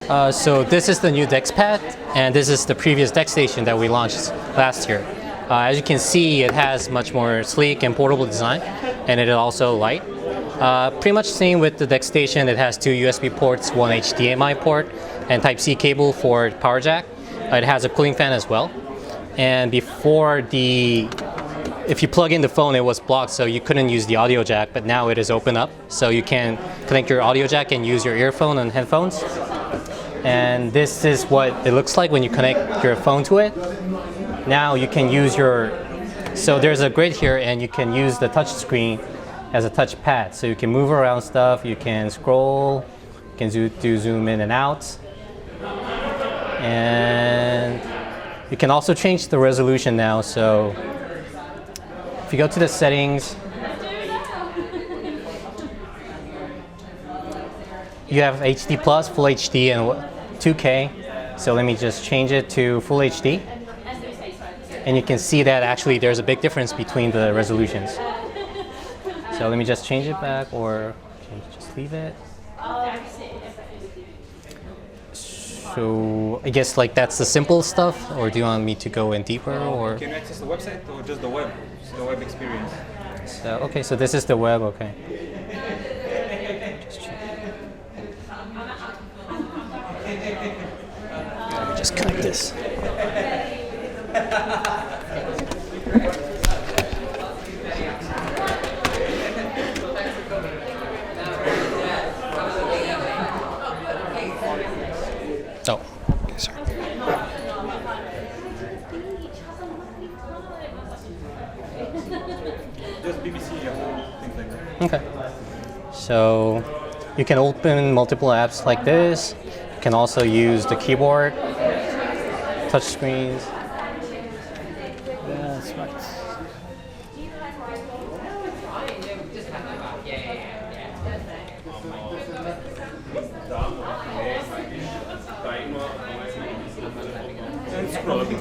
So this is the new DexPad, and this is the previous DexStation that we launched last year. As you can see, it has much more sleek and portable design, and it is also light. Pretty much same with the DexStation. It has two USB ports, one HDMI port, and Type-C cable for power jack. It has a cooling fan as well. And before if you plug in the phone, it was blocked, so you couldn't use the audio jack, but now it is open up, so you can connect your audio jack and use your earphone and headphones. And this is what it looks like when you connect your phone to it. Now you can use so there's a grid here, and you can use the touch screen as a touch pad. So you can move around stuff, you can scroll, you can do zoom in and out. And you can also change the resolution now. So if you go to the settings, you have HD plus, Full HD, and 2K. So let me just change it to Full HD. And you can see that actually there's a big difference between the resolutions. So let me just change it back, or just leave it. So I guess like that's the simple stuff, or do you want me to go in deeper? Or can you access the website or just the web? The web experience. So okay, so this is the web. Okay. Just connect this. Oh, sorry. Just BBC, things like that. Okay. So you can open multiple apps like this. You can also use the keyboard, touch screens. That's right. And scroll a bit.